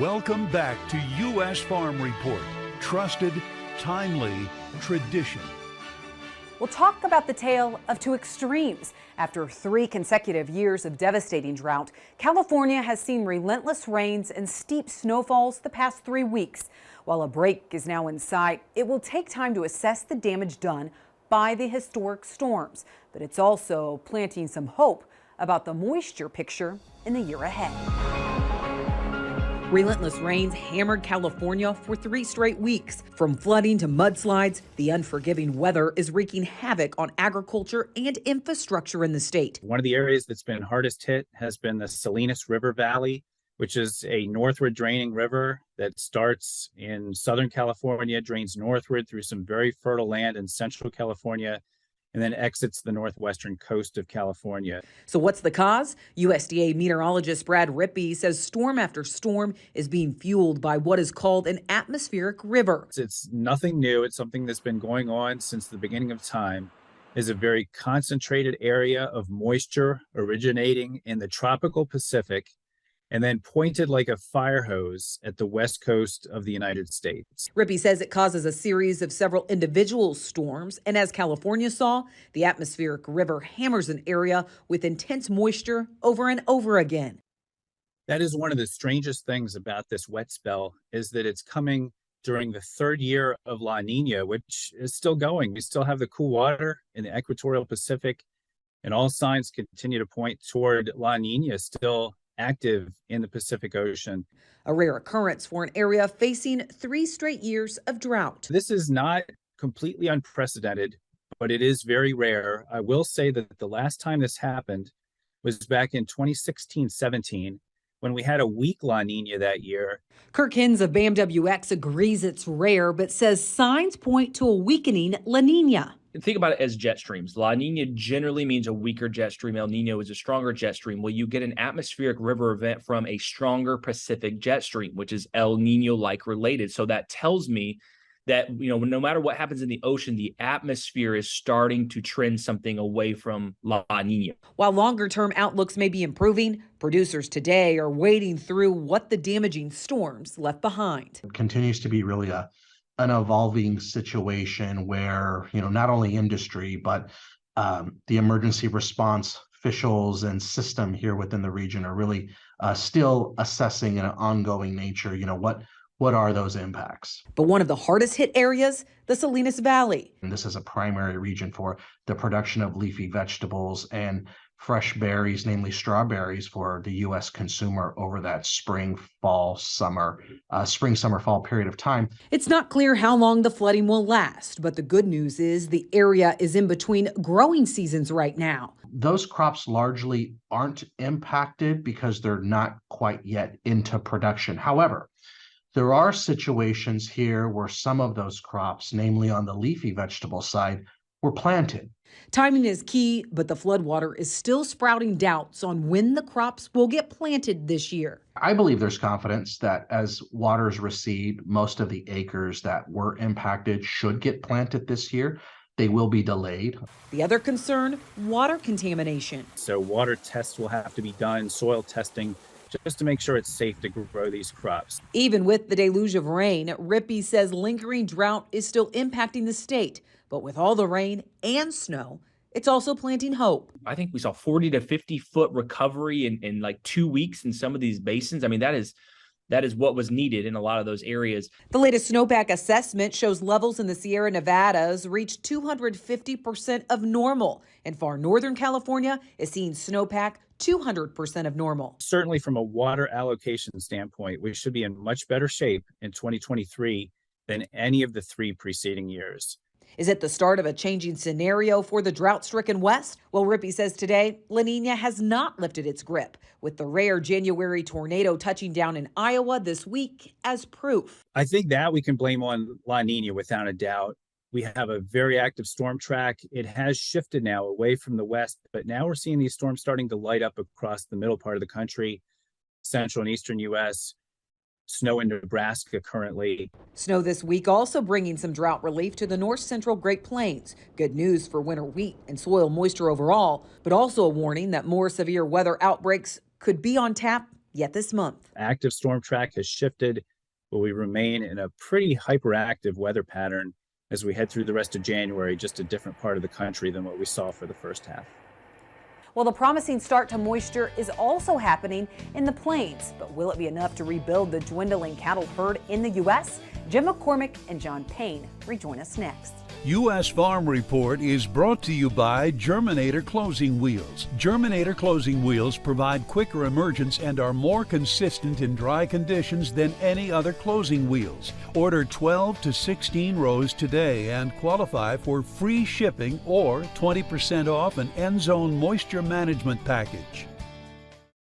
Welcome back to U.S. Farm Report. Trusted, timely, tradition. We'll talk about the tale of two extremes. After 3 consecutive years of devastating drought, California has seen relentless rains and steep snowfalls the past 3 weeks. While a break is now in sight, it will take time to assess the damage done by the historic storms. But it's also planting some hope about the moisture picture in the year ahead. Relentless rains hammered California for 3 straight weeks. From flooding to mudslides, the unforgiving weather is wreaking havoc on agriculture and infrastructure in the state. One of the areas that's been hardest hit has been the Salinas River Valley, which is a northward draining river that starts in Southern California, drains northward through some very fertile land in Central California, and then exits the northwestern coast of California. So what's the cause? USDA meteorologist Brad Rippey says storm after storm is being fueled by what is called an atmospheric river. It's nothing new. It's something that's been going on since the beginning of time. Is a very concentrated area of moisture originating in the tropical Pacific and then pointed like a fire hose at the west coast of the United States. Rippey says it causes a series of several individual storms, and as California saw, the atmospheric river hammers an area with intense moisture over and over again. That is one of the strangest things about this wet spell, is that it's coming during the 3rd year of La Nina, which is still going. We still have the cool water in the equatorial Pacific, and all signs continue to point toward La Nina still active in the Pacific Ocean. A rare occurrence for an area facing 3 straight years of drought. This is not completely unprecedented, but it is very rare. I will say that the last time this happened was back in 2016-17, when we had a weak La Nina that year. Kirk Hins of BAMWX agrees it's rare, but says signs point to a weakening La Nina. Think about it as jet streams. La Nina generally means a weaker jet stream. El Nino is a stronger jet stream. Well, you get an atmospheric river event from a stronger Pacific jet stream, which is El Nino-like related. So that tells me that, no matter what happens in the ocean, the atmosphere is starting to trend something away from La Nina. While longer-term outlooks may be improving, producers today are wading through what the damaging storms left behind. It continues to be really an evolving situation where, not only industry, but the emergency response officials and system here within the region are really still assessing in an ongoing nature, what are those impacts? But one of the hardest hit areas, the Salinas Valley. And this is a primary region for the production of leafy vegetables and fresh berries, namely strawberries, for the U.S. consumer over that spring, summer, fall period of time. It's not clear how long the flooding will last, but the good news is the area is in between growing seasons right now. Those crops largely aren't impacted because they're not quite yet into production. However, there are situations here where some of those crops, namely on the leafy vegetable side, were planted. Timing is key, but the floodwater is still sprouting doubts on when the crops will get planted this year. I believe there's confidence that as waters recede, most of the acres that were impacted should get planted this year. They will be delayed. The other concern, water contamination. So water tests will have to be done, soil testing, just to make sure it's safe to grow these crops. Even with the deluge of rain, Rippey says lingering drought is still impacting the state. But with all the rain and snow, it's also planting hope. I think we saw 40 to 50 foot recovery in like 2 weeks in some of these basins. I mean, that is what was needed in a lot of those areas. The latest snowpack assessment shows levels in the Sierra Nevadas reached 250% of normal, and far northern California is seeing snowpack 200% of normal. Certainly from a water allocation standpoint, we should be in much better shape in 2023 than any of the 3 preceding years. Is it the start of a changing scenario for the drought-stricken West? Well, Rippey says today La Nina has not lifted its grip, with the rare January tornado touching down in Iowa this week as proof. I think that we can blame on La Nina without a doubt. We have a very active storm track. It has shifted now away from the west, but now we're seeing these storms starting to light up across the middle part of the country, central and eastern U.S., snow in Nebraska currently. Snow this week also bringing some drought relief to the north central Great Plains. Good news for winter wheat and soil moisture overall, but also a warning that more severe weather outbreaks could be on tap yet this month. Active storm track has shifted, but we remain in a pretty hyperactive weather pattern as we head through the rest of January, just a different part of the country than what we saw for the first half. Well, the promising start to moisture is also happening in the plains, but will it be enough to rebuild the dwindling cattle herd in the U.S.? Jim McCormick and John Payne rejoin us next. U.S. Farm Report is brought to you by Germinator Closing Wheels. Germinator Closing Wheels provide quicker emergence and are more consistent in dry conditions than any other closing wheels. Order 12 to 16 rows today and qualify for free shipping or 20% off an End Zone moisture management package.